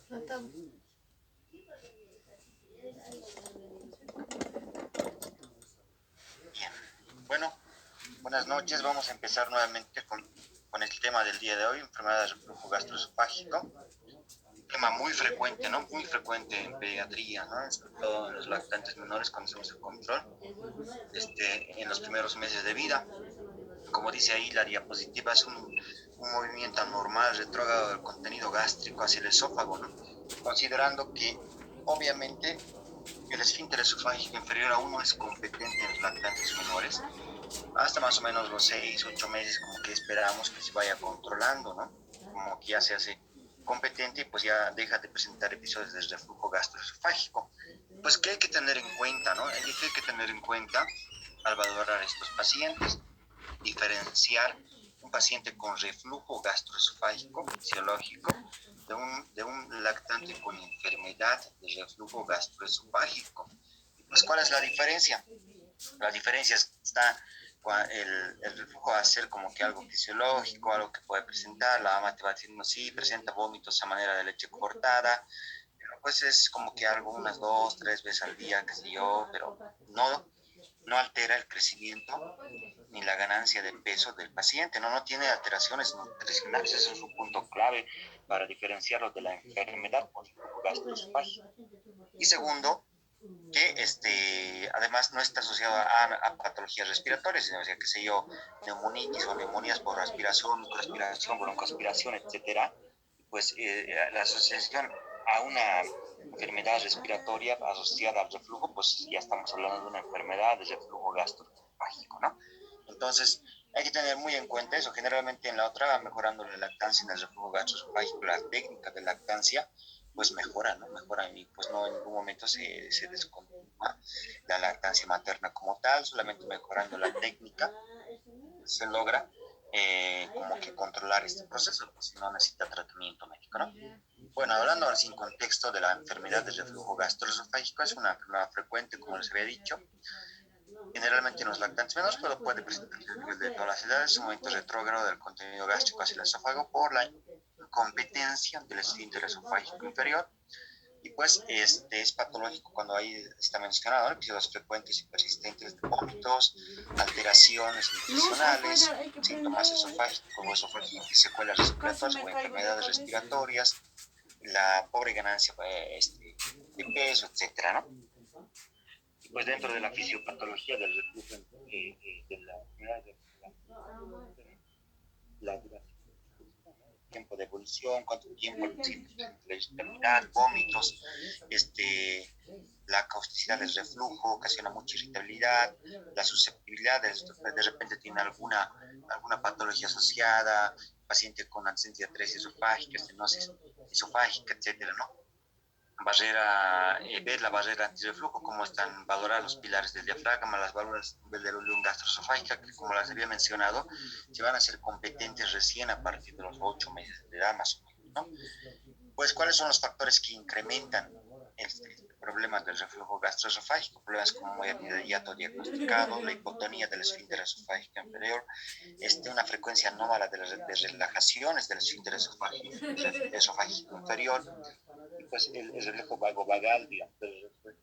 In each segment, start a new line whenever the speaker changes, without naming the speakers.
Bien, bueno, buenas noches. Vamos a empezar nuevamente con el tema del día de hoy, enfermedad de reflujo gastroesofágico. Un tema muy frecuente, ¿no? Muy frecuente en pediatría, ¿no? Sobre todo en los lactantes menores cuando hacemos el control, en los primeros meses de vida. Como dice ahí la diapositiva, es un movimiento anormal retrógrado del contenido gástrico hacia el esófago, ¿no? Considerando que, obviamente, el esfínter esofágico inferior aún no es competente en los lactantes menores, hasta más o menos los 6, 8 meses como que esperamos que se vaya controlando, ¿no? Como que ya se hace competente y pues ya deja de presentar episodios de reflujo gastroesofágico. Pues, ¿qué hay que tener en cuenta, no? ¿Qué hay que tener en cuenta al valorar a estos pacientes? Diferenciar un paciente con reflujo gastroesofágico fisiológico de un lactante con enfermedad de reflujo gastroesofágico. Pues, ¿cuál es la diferencia? La diferencia está el reflujo va a ser como que algo fisiológico, algo que puede presentar, la mamá te va diciendo sí, presenta vómitos a manera de leche cortada, pero pues es como que algo unas 2, 3 veces al día, qué sé yo, pero no altera el crecimiento ni la ganancia de peso del paciente, no tiene alteraciones nutricionales, ese es un punto clave para diferenciarlo de la enfermedad por reflujo gastroesofágico. Y segundo, que además no está asociado a patologías respiratorias, sino que sé yo, neumonitis o neumonías por respiración, microaspiración, broncoaspiración, etcétera. Pues la asociación a una enfermedad respiratoria asociada al reflujo, pues ya estamos hablando de una enfermedad de reflujo gastroesofágico, ¿no? Entonces, hay que tener muy en cuenta eso. Generalmente en la otra va mejorando la lactancia en el reflujo gastroesofágico, la técnica de lactancia, pues mejora, ¿no? Mejora y pues no en ningún momento se descontinúa la lactancia materna como tal, solamente mejorando la técnica se logra como que controlar este proceso, pues si no necesita tratamiento médico, ¿no? Bueno, hablando ahora sin contexto de la enfermedad de reflujo gastroesofágico, es una enfermedad frecuente, como les había dicho, generalmente en los lactantes menores, pero puede presentarse a nivel de todas las edades, es un momento retrógrado del contenido gástrico hacia el esófago por la incompetencia del esfínter esofágico inferior. Y pues es patológico cuando ahí está mencionado, ¿no? Episodios frecuentes y persistentes de vómitos, alteraciones nutricionales, síntomas esofágicos o esofagitis, secuelas respiratorias o enfermedades respiratorias, la pobre ganancia de peso, etcétera, ¿no? Y pues dentro de la fisiopatología del reflujo de la enfermedad de la duración, tiempo de evolución, cuánto tiempo la irritabilidad, vómitos, la causticidad del reflujo ocasiona mucha irritabilidad, la susceptibilidad de repente tiene alguna patología asociada, paciente con antecedentes de atresia esofágica, estenosis esofágica, etcétera, ¿no? Ver la barrera antirreflujo, cómo están valorados los pilares del diafragma, las válvulas de la unión gastroesofágica, que como las había mencionado, se van a ser competentes recién a partir de los 8 meses de edad más o menos, ¿no? Pues, ¿cuáles son los factores que incrementan este problema del reflujo gastroesofágico? Problemas como hernia de hiato diagnosticado, la hipotonía del esfínter esofágico inferior, una frecuencia anómala de relajaciones del esfínter esofágico inferior, y pues el reflejo vagovagal, digamos, del reflejo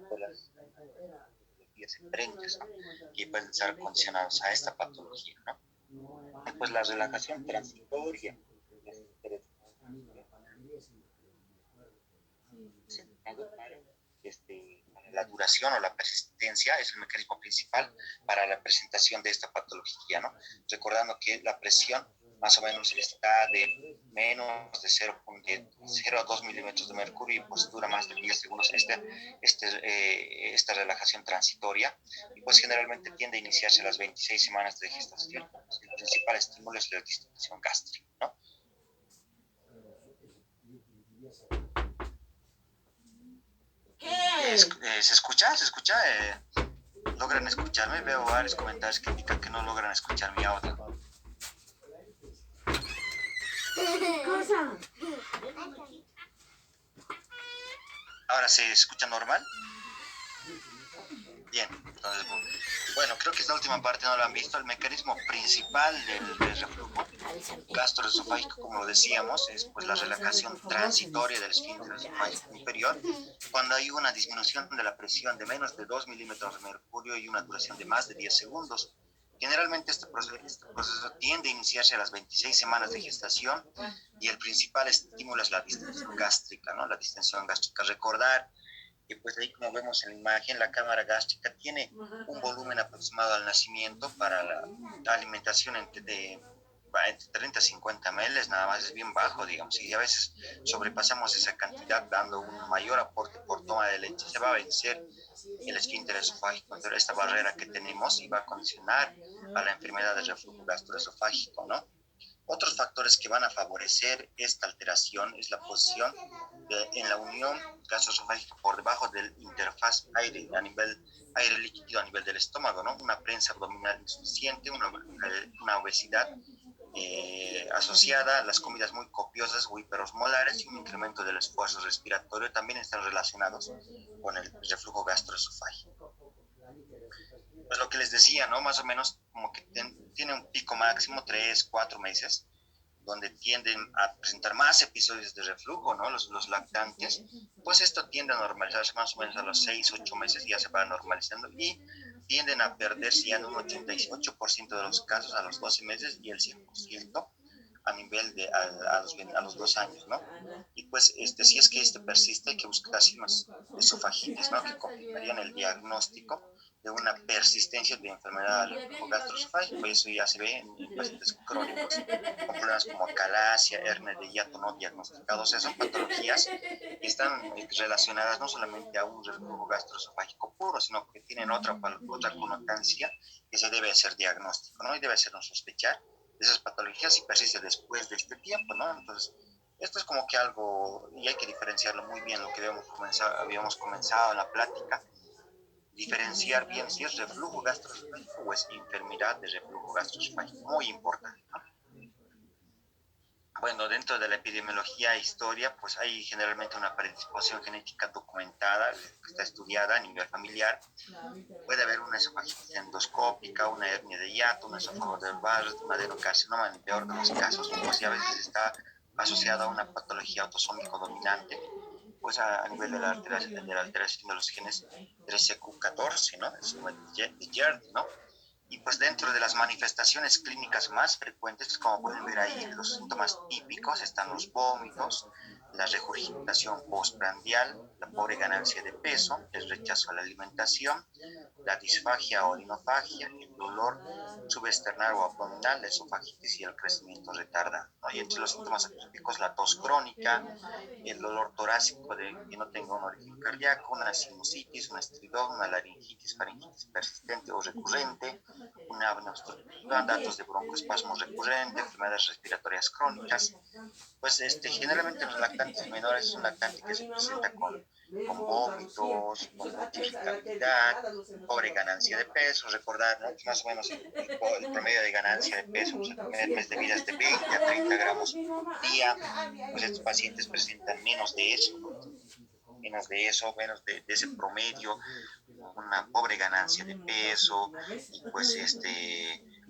de las patologías enfrentes, ¿no? Que pueden estar condicionados a esta patología, ¿no? Después la relajación transitoria, para la duración o la persistencia es el mecanismo principal para la presentación de esta patología, ¿no? Recordando que la presión más o menos está de menos de 0 a 2 milímetros de mercurio y pues dura más de 10 segundos esta relajación transitoria y pues generalmente tiende a iniciarse a las 26 semanas de gestación. El principal estímulo es la distensión gástrica, ¿no? ¿Se escucha? ¿Se escucha? ¿Logran escucharme? Veo varios comentarios que indican que no logran escuchar mi audio. ¿Ahora se escucha normal? Bien, entonces, bueno, creo que esta última parte no la han visto. El mecanismo principal del reflujo gastroesofágico, como lo decíamos, es pues la relajación transitoria del esfínter esofágico inferior cuando hay una disminución de la presión de menos de 2 milímetros de mercurio y una duración de más de 10 segundos. Generalmente este proceso tiende a iniciarse a las 26 semanas de gestación y el principal estímulo es la distensión gástrica, ¿no? La distensión gástrica. Recordar que pues ahí como vemos en la imagen, la cámara gástrica tiene un volumen aproximado al nacimiento para la alimentación entre 30 a 50 ml, nada más es bien bajo, digamos, y a veces sobrepasamos esa cantidad dando un mayor aporte por toma de leche, se va a vencer el esfínter esofágico, pero esta barrera que tenemos y va a condicionar a la enfermedad del reflujo gastroesofágico, ¿no? Otros factores que van a favorecer esta alteración es la posición en la unión gastroesofágica por debajo del interfaz aire líquido a nivel del estómago, ¿no? Una prensa abdominal insuficiente, una obesidad asociada a las comidas muy copiosas o hiperosmolares y un incremento del esfuerzo respiratorio también están relacionados con el reflujo gastroesofágico. Pues lo que les decía, ¿no? Más o menos como que tiene un pico máximo 3, 4 meses, donde tienden a presentar más episodios de reflujo, ¿no? Los lactantes, pues esto tiende a normalizarse más o menos a los 6, 8 meses, ya se va normalizando y tienden a perderse ya en un 88% de los casos a los 12 meses y el 100% a nivel de a los 2 años, ¿no? Y pues si es que persiste, hay que buscar signos de esofagitis, ¿no? Que confirmarían el diagnóstico de una persistencia de enfermedad del reflujo gastroesofágico, y eso ya se ve en pacientes crónicos con problemas como acalasia, hernia de hiato no diagnosticados. O sea, son patologías que están relacionadas no solamente a un reflujo gastroesofágico puro, sino que tienen otra connotancia que se debe hacer diagnóstico, ¿no? Y debe hacernos sospechar de esas patologías y persiste después de este tiempo, ¿no? Entonces, esto es como que algo, y hay que diferenciarlo muy bien, lo que habíamos comenzado en la plática, diferenciar bien si es reflujo gastroesofágico o es enfermedad de reflujo gastroesofágico, muy importante, ¿no? Bueno, dentro de la epidemiología e historia, pues hay generalmente una predisposición genética documentada, que está estudiada a nivel familiar. Puede haber una esofagitis endoscópica, una hernia de hiato, un esófago de Barrett, un adenocarcinoma, en el peor de los casos, pues ya a veces está asociada a una patología autosómico dominante, pues a nivel de la alteración de los genes 13q14, ¿no? El síndrome de Giardi, ¿no? Y pues dentro de las manifestaciones clínicas más frecuentes, como pueden ver ahí, los síntomas típicos están los vómitos, la regurgitación postprandial, la pobre ganancia de peso, el rechazo a la alimentación, la disfagia o orinofagia, el dolor subesternal o abdominal, la esofagitis y el crecimiento retardado, ¿no? Y entre los síntomas atípicos, la tos crónica, el dolor torácico de que no tenga un origen cardíaco, una sinusitis, una estridón, una laringitis, faringitis persistente o recurrente, una apnea obstructiva, datos de broncoespasmo recurrente, enfermedades respiratorias crónicas. Pues generalmente los lactantes menores es un lactante que se presenta con vómitos, con mucha irritabilidad, pobre ganancia de peso. Recordar, ¿no? Que más o menos el promedio de ganancia de peso en el primer mes de vida es de 20 a 30 gramos día. Pues estos pacientes presentan menos de eso, ¿no? Menos de ese promedio, una pobre ganancia de peso, y pues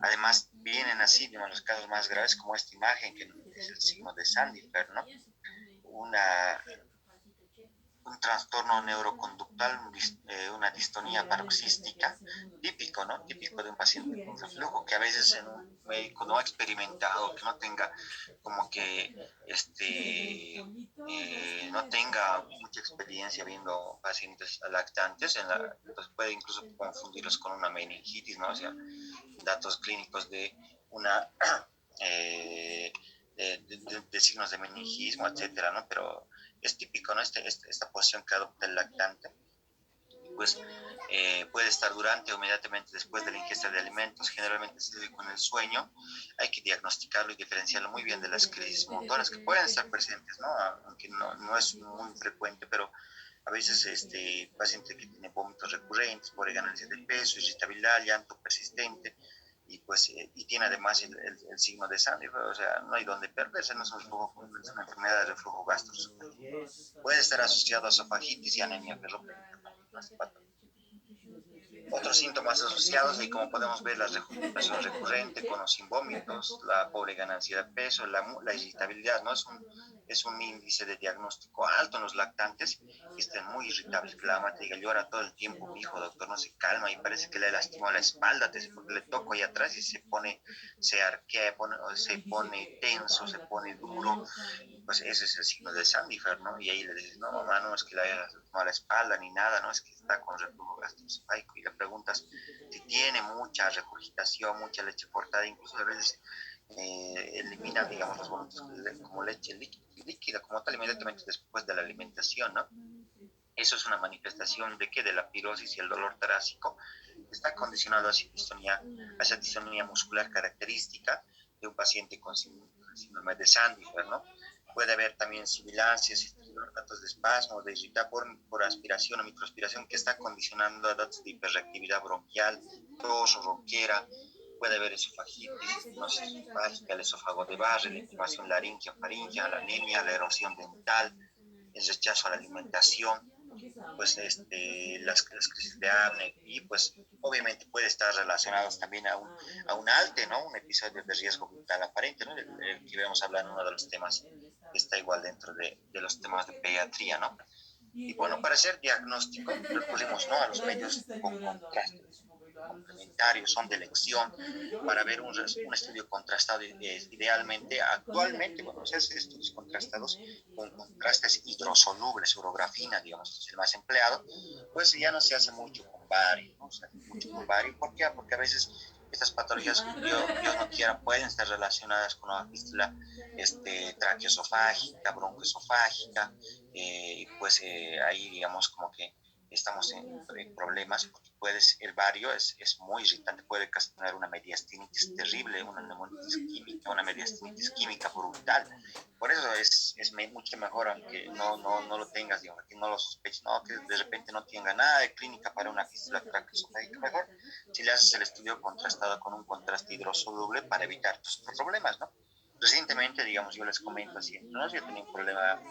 además vienen así, digamos, los casos más graves como esta imagen que es el signo de Sandifer, ¿no? Una, un trastorno neuroconductual, una distonía paroxística, típico, ¿no? Típico de un paciente con reflujo, que a veces en un médico no experimentado, que no tenga como que, no tenga mucha experiencia viendo pacientes lactantes, pues puede incluso confundirlos con una meningitis, ¿no? O sea, datos clínicos de una... Eh, de signos de meningismo, etcétera, ¿no? Pero es típico, ¿no? Esta posición que adopta el lactante, pues puede estar durante o inmediatamente después de la ingesta de alimentos, generalmente se debe con el sueño. Hay que diagnosticarlo y diferenciarlo muy bien de las crisis motoras que pueden estar presentes, ¿no? Aunque no es muy frecuente, pero a veces paciente que tiene vómitos recurrentes, pobre ganancia de peso, irritabilidad, llanto persistente, y pues y tiene además el signo de sangre, o sea, no hay donde perderse, no es una enfermedad de reflujo gastroesofágico. Puede estar asociado a esofagitis y anemia ferroprieta, también, ¿no? Otros síntomas asociados, y como podemos ver, la regurgitación recurrente con o sin vómitos, la pobre ganancia de peso, la irritabilidad, ¿no? Es un índice de diagnóstico alto en los lactantes, que estén muy irritables, que la mamá te diga, llora todo el tiempo, mi hijo, doctor, no se calma, y parece que le lastimó la espalda, porque le toco ahí atrás y se arquea, se pone tenso, se pone duro. Pues ese es el signo de Sandifer, ¿no? Y ahí le dices, no, mamá, no es que le haya tomado la espalda ni nada, no es que está con reflujo gastroesofágico. Y le preguntas si tiene mucha regurgitación, mucha leche cortada, incluso a veces elimina, digamos, los vómitos como leche líquida, como tal, inmediatamente después de la alimentación, ¿no? Eso es una manifestación de que de la pirosis y el dolor torácico está condicionado a esa distonía muscular característica de un paciente con síndrome de Sandifer, ¿no? Puede haber también sibilancias, datos de espasmo, de irritar por aspiración o microaspiración que está condicionando a datos de hiperreactividad bronquial, tos o ronquera. Puede haber esofagitis, estenosis esofágica, el esófago de Barre, la inflamación laringea, faringea, la anemia, la erosión dental, el rechazo a la alimentación, pues las crisis de apnea y pues obviamente puede estar relacionados también a un ALTE, ¿no? Un episodio de riesgo vital aparente, ¿no? El que vamos a hablar en uno de los temas que está igual dentro de los temas de pediatría, ¿no? Y bueno, para hacer diagnóstico recurrimos, ¿no? A los medios con contraste complementarios, son de elección para ver un estudio contrastado idealmente. Actualmente, bueno, se hacen estudios contrastados con contrastes hidrosolubles, urografina, digamos, es el más empleado, pues ya no se hace mucho con bario, ¿no? Se hace mucho con bario. ¿Por qué? Porque a veces estas patologías, Dios no quiera, pueden estar relacionadas con una fístula traqueosofágica, broncoesofágica, pues ahí digamos como que estamos en problemas porque el bario es muy irritante, puede ocasionar una mediastinitis terrible, una neumonitis química, una mediastinitis química brutal. Por eso es mucho mejor, aunque no lo tengas, digamos, que no lo sospeches, no, que de repente no tenga nada de clínica para una fístula traqueosofágica, mejor si le haces el estudio contrastado con un contraste hidrosoluble para evitar tus problemas, ¿no? Recientemente, digamos, yo les comento así, no, yo tenía un problema,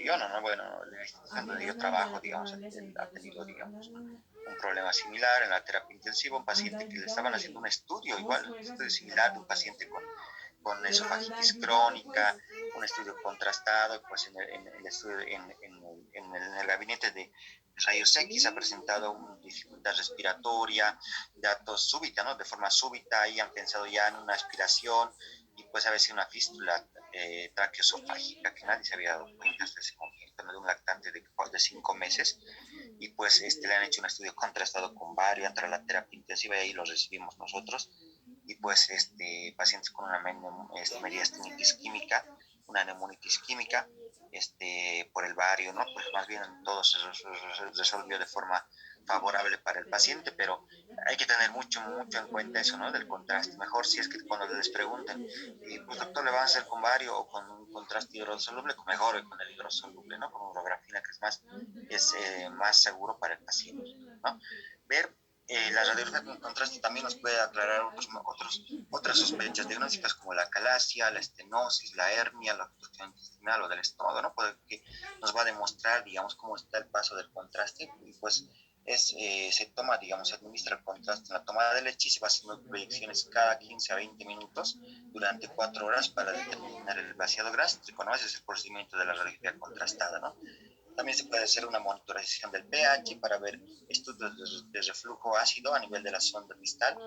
yo no, bueno, la institución donde yo trabajo, digamos, ha tenido, digamos, un problema similar en la terapia intensiva, un paciente que le estaban haciendo un estudio, igual, un estudio similar de un paciente con esofagitis crónica, un estudio contrastado, pues en el estudio, en el gabinete de rayos X ha presentado una dificultad respiratoria, datos súbita, ¿no? De forma súbita, ahí han pensado ya en una aspiración y pues a veces una fístula traqueosofágica que nadie se había dado cuenta hasta ese momento, ¿no? De un lactante de 5 meses y pues le han hecho un estudio contrastado con varios, entre la terapia intensiva y ahí lo recibimos nosotros y pues pacientes con una mediastinitis química, una neumonitis química, por el bario, ¿no? Pues más bien todo se resolvió de forma favorable para el paciente, pero hay que tener mucho en cuenta eso, ¿no? Del contraste. Mejor si es que cuando les pregunten, pues doctor, ¿le van a hacer con bario o con un contraste hidrosoluble? Mejor con el hidrosoluble, ¿no? Con urografina, que más seguro para el paciente, ¿no? Ver la radiografía con contraste también nos puede aclarar otras sospechas diagnósticas como la calasia, la estenosis, la hernia, la obstrucción intestinal o del estómago, ¿no? Que nos va a demostrar, digamos, cómo está el paso del contraste y pues se toma, digamos, se administra el contraste en la toma de leche y se va haciendo proyecciones cada 15 a 20 minutos durante 4 horas para determinar el vaciado gástrico, ¿no? Ese es el procedimiento de la radiografía contrastada, ¿no? También se puede hacer una monitorización del pH para ver estudios de reflujo ácido a nivel de la sonda distal.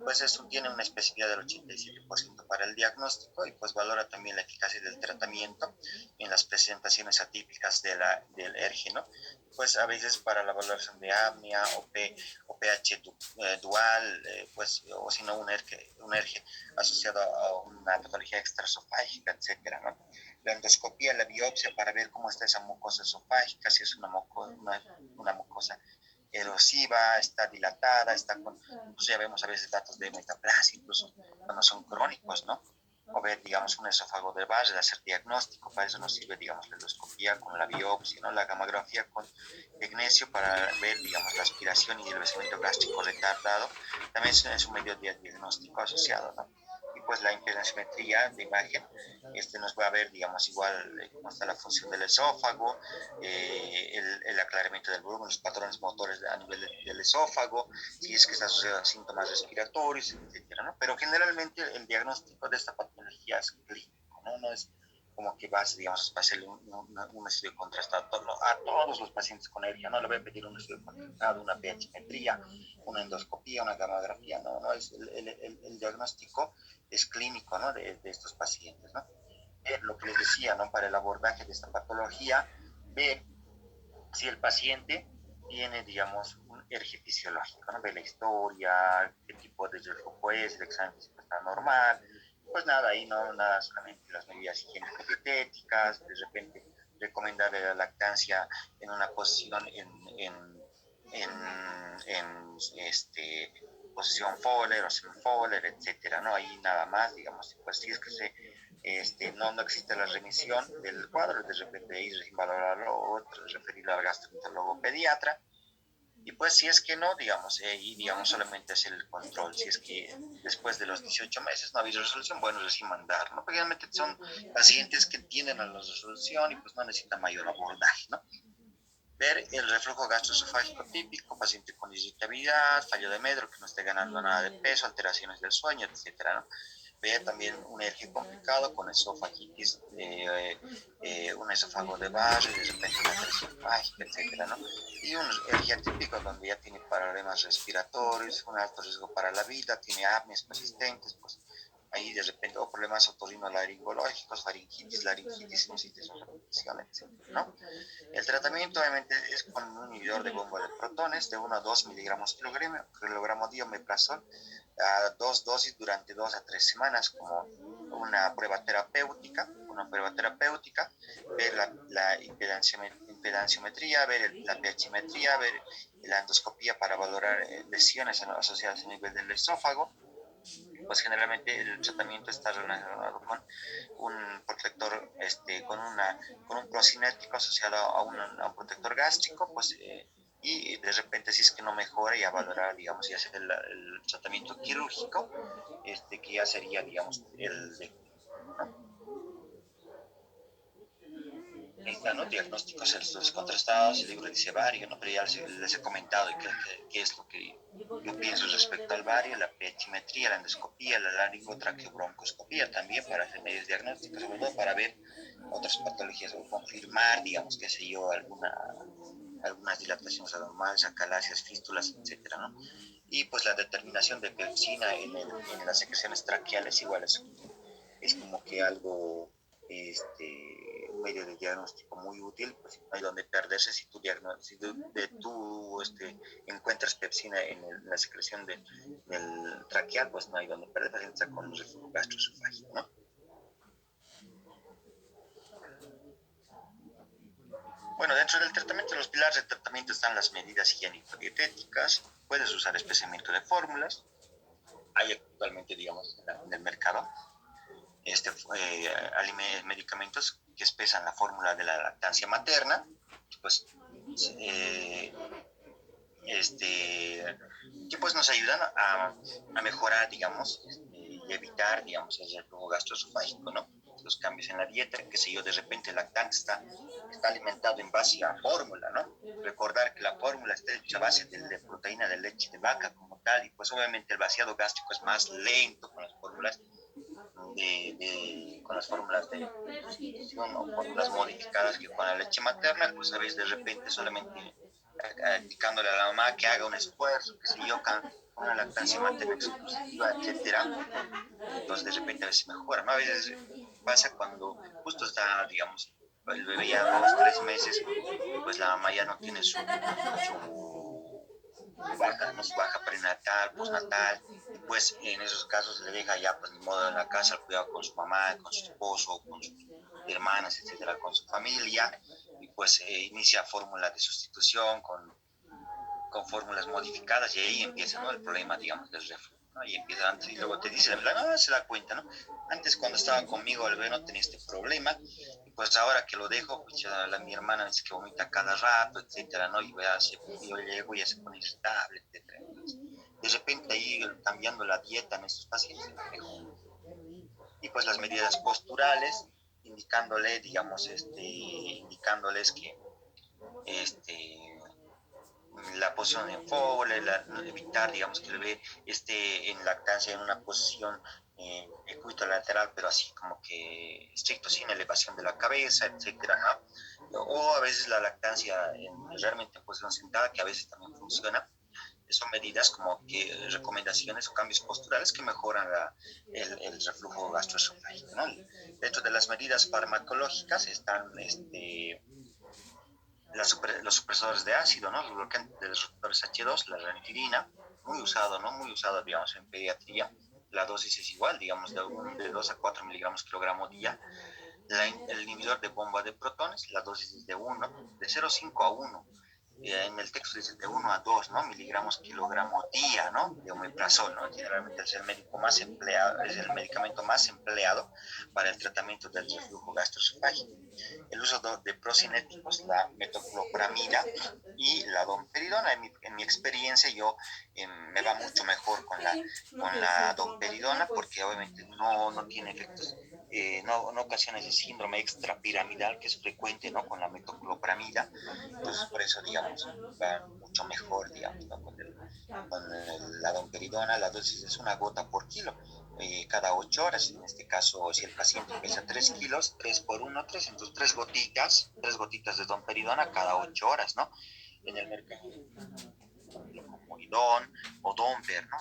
Pues eso tiene una especificidad del 87% para el diagnóstico y pues valora también la eficacia del tratamiento en las presentaciones atípicas del ERGE, ¿no? Pues a veces para la valoración de apnea o pH dual, pues, o si no un ERGE asociado a una patología extraesofágica, etcétera, ¿no? La endoscopía, la biopsia para ver cómo está esa mucosa esofágica, si es una mucosa erosiva, está dilatada, incluso ya vemos a veces datos de metaplasia, incluso cuando son crónicos, ¿no? O ver, digamos, un esófago de Barre, de hacer diagnóstico, para eso nos sirve, digamos, la endoscopía con la biopsia, ¿no? La gamografía con magnesio para ver, digamos, la aspiración y el vaciamiento gástrico retardado, también es un medio de diagnóstico asociado, ¿no? y pues la impedanciometría de imagen nos va a ver, digamos, igual cómo está la función del esófago, el aclaramiento del volumen, los patrones motores a nivel del esófago, si es que está asociado a síntomas respiratorios, etcétera, ¿no? Pero generalmente el diagnóstico de esta patología es clínico, ¿no? No es como que vas, digamos, a hacerle un estudio contrastado a todos los pacientes con alergia, no le voy a pedir un estudio contrastado, una pH-metría, una endoscopía, una gamografía, no, no, es el diagnóstico es clínico, ¿no? De estos pacientes, ¿no? Lo que les decía, ¿no? Para el abordaje de esta patología, ver si el paciente tiene, digamos, un eje fisiológico, ¿no? Ve la historia, qué tipo de reflujo es, el examen físico está normal, pues nada, ahí no, nada, solamente las medidas higiénico-dietéticas, de repente recomendar la lactancia en una posición en posición Fowler o semi-Fowler, etcétera, ¿no? Ahí nada más, digamos, pues si es que no existe la remisión del cuadro, de repente ir a valorarlo o referirlo al gastroenterólogo pediatra. Y pues si es que no, digamos, y digamos solamente hacer el control, si es que después de los 18 meses no ha habido resolución, bueno, recién mandar, ¿no? Porque realmente son pacientes que tienden a la resolución y pues no necesitan mayor abordaje, ¿no? Ver el reflujo gastroesofágico típico, paciente con irritabilidad, fallo de medro, que no esté ganando nada de peso, alteraciones del sueño, etcétera, ¿no? Ver también un eje complicado con esofagitis, un esófago de barro, de repente una presión mágica, etcétera, ¿no? Y un eje atípico donde ya tiene problemas respiratorios, un alto riesgo para la vida, tiene apneas persistentes, pues ahí de repente, o problemas otorrinolaringológicos, faringitis, laringitis, sinusitis, repetición, etcétera, ¿no? El tratamiento obviamente es con un inhibidor de bomba de protones de 1 a 2 miligramos kilogramo de omeprazol a 2 dosis durante 2 a 3 semanas como una prueba terapéutica, ver la impedanciometría, ver la pHmetría, ver la endoscopía para valorar lesiones asociadas a nivel del esófago. Pues generalmente el tratamiento está relacionado con un protector, con un procinético asociado a un protector gástrico, pues, y de repente si es que no mejora, ya valorar, digamos, y hacer el tratamiento quirúrgico, que ya sería, digamos, el de, ¿no? Ahí está, ¿no? Diagnósticos estudios contrastados, el libro dice vario, ¿no? Pero ya les he comentado qué es lo que yo pienso respecto al vario, la pHmetría, la endoscopía, la laringotraqueobroncoscopía también para hacer medios diagnósticos, sobre todo para ver otras patologías o confirmar, digamos, qué sé yo, algunas dilataciones anormales, acalasias, fístulas, etcétera, ¿no? Y pues la determinación de pepsina en las secreciones traqueales igual es como que algo, un medio de diagnóstico muy útil, pues no hay donde perderse si tú encuentras pepsina en la secreción del traqueal, pues no hay donde perderse, entra con el reflujo gastroesofágico, ¿no? Bueno, dentro del tratamiento, los pilares de tratamiento están las medidas higiénico-dietéticas, puedes usar espesamiento de fórmulas, hay actualmente, digamos, en el mercado, medicamentos que espesan la fórmula de la lactancia materna, pues, eh, que pues nos ayudan a mejorar, digamos, y evitar, digamos, el reflujo gastroesofágico, ¿no? Los cambios en la dieta, que sé yo, de repente el lactante está alimentado en base a fórmula, ¿no? Recordar que la fórmula está hecha a base de proteína de leche de vaca como tal, y pues obviamente el vaciado gástrico es más lento con las fórmulas con las fórmulas de sustitución o fórmulas modificadas que con la leche materna, pues sabéis, de repente solamente indicándole a la mamá que haga un esfuerzo, que sé yo, con una lactancia materna exclusiva, etcétera. Entonces de repente a veces mejora, ¿no? A veces pasa cuando justo está, digamos, el bebé ya 2, 3 meses, pues la mamá ya no tiene su baja prenatal, postnatal, y pues en esos casos le deja ya pues ni modo en la casa el cuidado con su mamá, con su esposo, con sus hermanas, etcétera, con su familia, y pues inicia fórmula de sustitución con fórmulas modificadas y ahí empieza, ¿no? El problema, digamos, del reflujo, ¿no? Y empieza antes y luego te dice, no, se da cuenta, ¿no? Antes cuando estaba conmigo el bebé no tenía este problema y pues ahora que lo dejo, pues ya mi hermana me dice que vomita cada rato, etcétera, ¿no? Y yo llego y ya se pone irritable, etcétera. Entonces, de repente ahí cambiando la dieta en estos pacientes mejor. Y pues las medidas posturales, indicándoles que este, la posición en fole, evitar, digamos, que el bebé esté en lactancia en una posición equitolateral, pero así como que estricto, sin elevación de la cabeza, etcétera, ¿no? O a veces la lactancia realmente en posición sentada, que a veces también funciona. Son medidas como que recomendaciones o cambios posturales que mejoran el reflujo gastroesofágico, ¿no? Dentro de las medidas farmacológicas están los supresores de ácido, ¿no? Los bloqueantes de los receptores H2, la ranitidina, muy usado, ¿no? Muy usado, digamos, en pediatría. La dosis es igual, digamos, de 2 a 4 miligramos kilogramo día. El inhibidor de bomba de protones, la dosis es de 0,5 a 1. En el texto dice de 1 a 2, ¿no? Miligramos kilogramo día, ¿no? De omeprazol, ¿no? Generalmente es el medicamento más empleado para el tratamiento del reflujo gastroesofágico. El uso de procinéticos, la metoclopramida y la domperidona. En mi experiencia, me va mucho mejor con la domperidona porque obviamente no tiene efectos, no ocasiona ese síndrome extrapiramidal que es frecuente, ¿no? Con la metoclopramida. Entonces, por eso, digamos, va mucho mejor, digamos, ¿no? La domperidona, la dosis es 1 gota por kilo, cada 8 horas. En este caso, si el paciente pesa 3 kilos, 3 por 1, 3, entonces 3 gotitas de domperidona cada 8 horas, ¿no? En el mercado, como Idón o Domper, ¿no?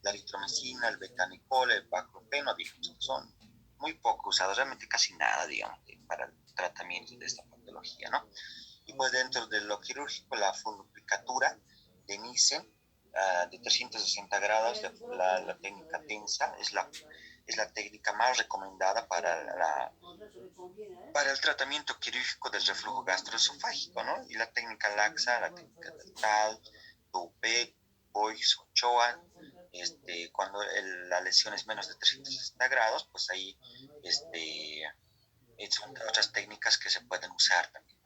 La eritromicina, el betanicol, el baclofeno, digamos, son muy poco usados, realmente casi nada, digamos, para el tratamiento de esta patología, ¿no? Y pues dentro de lo quirúrgico, la foluplicatura de Nissen, de 360 grados, la técnica tensa, es la técnica más recomendada para el tratamiento quirúrgico del reflujo gastroesofágico, ¿no? Y la técnica laxa, la técnica del TAL, Toupet, Boyce, Ochoa, cuando la lesión es menos de 360 grados, pues ahí son otras técnicas que se pueden usar también.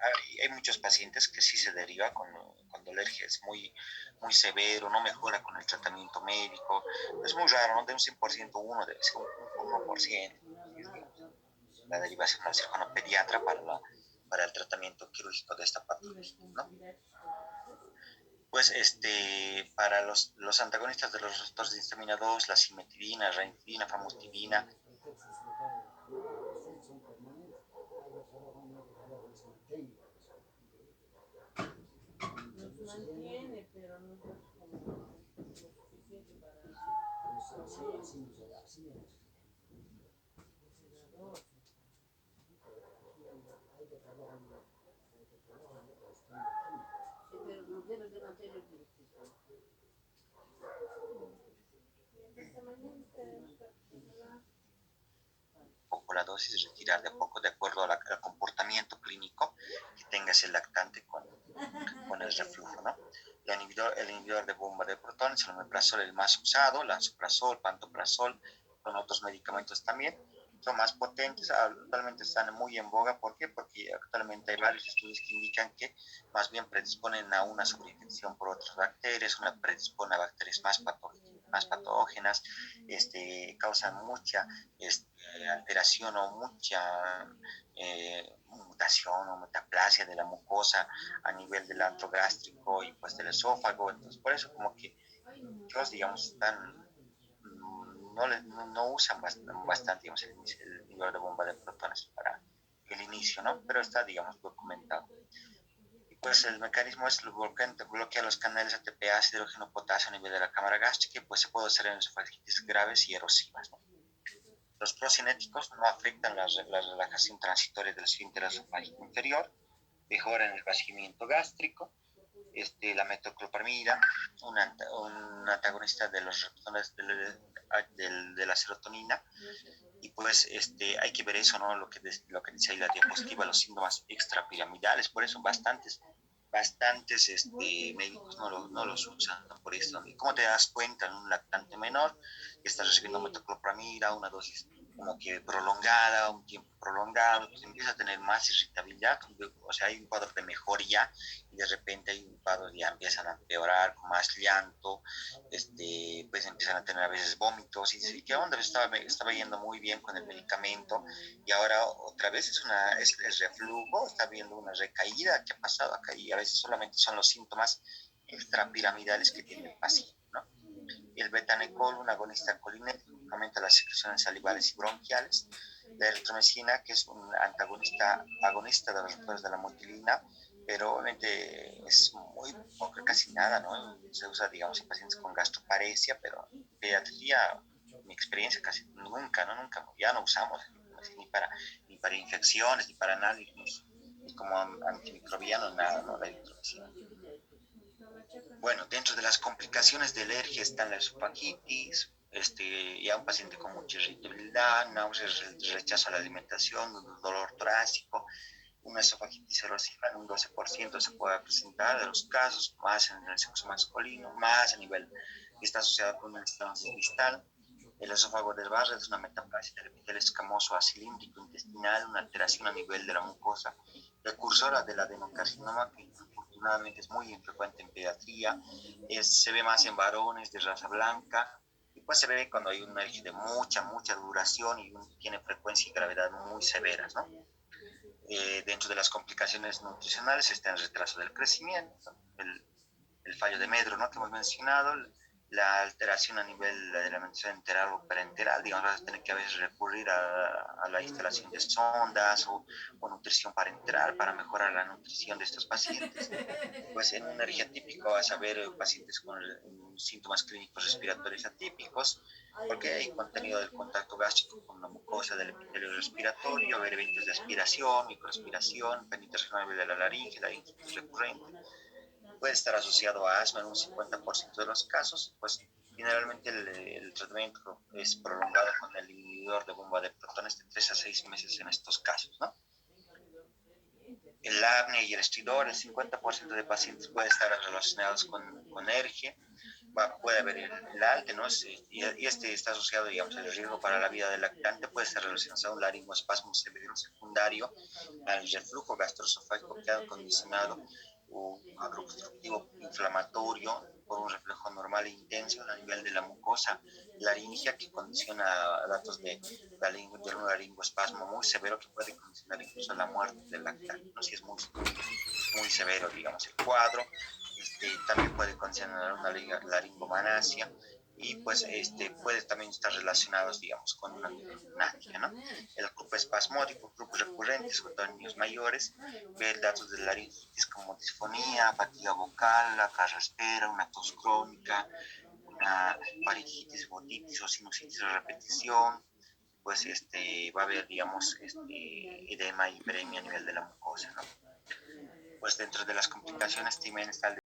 Hay muchos pacientes que sí se deriva cuando la alergia es muy, muy severo, no mejora con el tratamiento médico. Es muy raro, ¿no? De un 100%, uno debe ser un 1%. La derivación al cirujano pediatra para el tratamiento quirúrgico de esta patología, ¿no? Pues para los antagonistas de los receptores de histamina 2, la cimetidina, ranitidina, famotidina,
nos mantiene, pero no es como lo suficiente para pero nos debes de mantener
poco la dosis, retirar de a poco de acuerdo al comportamiento clínico que tenga ese lactante con el reflujo, ¿no? El inhibidor de bomba de protones, el omeprazol, el más usado, la lansoprazol, pantoprazol, con otros medicamentos también, son más potentes, actualmente están muy en boga. ¿Por qué? Porque actualmente hay varios estudios que indican que más bien predisponen a una sobreinfección por otras bacterias, una predispone a bacterias más patógenas, causan mucha alteración o mucha mutación o metaplasia de la mucosa a nivel del antro gástrico y pues del esófago. Entonces, por eso como que ellos, digamos, no usan bastante, digamos, el inhibidor de bomba de protones para el inicio, ¿no? Pero está, digamos, documentado. Y pues el mecanismo es bloquea los canales ATP, ácido, hidrógeno, potasio a nivel de la cámara gástrica, y pues se puede hacer en esofagitis graves y erosivas, ¿no? Los procinéticos no afectan la relajación transitoria del esfínter esofágico inferior, mejoran el vaciamiento gástrico. La metoclopramida, un antagonista de los receptores de la serotonina, y pues hay que ver eso, ¿no? Lo que dice ahí la diapositiva, los síntomas extrapiramidales. Por eso bastantes médicos no los usan por esto. ¿Y cómo te das cuenta en un lactante menor que está recibiendo metoclopramida, una dosis como que prolongada, un tiempo prolongado, pues empieza a tener más irritabilidad, o sea, hay un cuadro de mejoría y de repente hay un cuadro ya empiezan a empeorar con más llanto, pues empiezan a tener a veces vómitos y dice, ¿qué onda? Estaba yendo muy bien con el medicamento y ahora otra vez es el reflujo, está viendo una recaída, ¿qué ha pasado acá? Y a veces solamente son los síntomas extrapiramidales que tiene el paciente, ¿no? El betanecol, un agonista colinérgico, aumenta las secreciones salivales y bronquiales. La eritromicina, que es un agonista de los receptores de la mutilina, pero obviamente es muy poco, casi nada, ¿no? Se usa, digamos, en pacientes con gastroparesia, pero en pediatría, mi experiencia, casi nunca, ¿no? Nunca, ya no usamos ni para infecciones, ni para análisis, ni como antimicrobiano, nada, ¿no? La eritromicina. Bueno, dentro de las complicaciones de alergia están la esofagitis, ya un paciente con mucha irritabilidad, náuseas, rechazo a la alimentación, dolor torácico, una esofagitis erosiva en un 12% se puede presentar de los casos, más en el sexo masculino, más a nivel que está asociado con una estenosis distal. El esófago del Barrett es una metaplasia del epitelio escamoso acilíndrico intestinal, una alteración a nivel de la mucosa precursora del adenocarcinoma, que afortunadamente es muy infrecuente en pediatría, se ve más en varones de raza blanca, y pues se ve cuando hay una alergia de mucha duración y tiene frecuencia y gravedad muy severas, ¿no? Dentro de las complicaciones nutricionales está el retraso del crecimiento, el fallo de Medro, ¿no? Que hemos mencionado, la alteración a nivel de la alimentación enteral o parenteral, digamos, vas a tener que a veces recurrir a la instalación de sondas o nutrición parenteral para mejorar la nutrición de estos pacientes. Pues en una alergia típica vas a ver pacientes con síntomas clínicos respiratorios atípicos, porque hay contenido del contacto gástrico con la mucosa del epitelio respiratorio, ver eventos de aspiración, microaspiración, penetración a nivel de la laringitis recurrente. Puede estar asociado a asma en un 50% de los casos, pues generalmente el tratamiento es prolongado con el inhibidor de bomba de protones de 3 a 6 meses en estos casos, ¿no? El apnea y el estridor, el 50% de pacientes puede estar relacionados con alergia, puede haber el ALTE, ¿no? Y está asociado, digamos, el riesgo para la vida del lactante, puede estar relacionado a un laringoespasmo severo secundario, al reflujo gastroesofágico que ha condicionado un cuadro obstructivo inflamatorio por un reflejo normal e intenso a nivel de la mucosa laringia que condiciona datos de un laringoespasmo muy severo que puede condicionar incluso la muerte del lactante, ¿no? Si es muy severo, digamos, el cuadro. También puede condicionar una laringomanasia y pues puede también estar relacionados, digamos, con una neumonitis, ¿no? El grupo espasmódico, grupos recurrentes, sobre todo en niños mayores, ver datos de laringitis como disfonía, apatía vocal, la carraspera, una tos crónica, una faringitis, botitis o sinusitis de repetición, pues va a haber, digamos, edema y hiperemia a nivel de la mucosa, ¿no? Pues dentro de las complicaciones también está el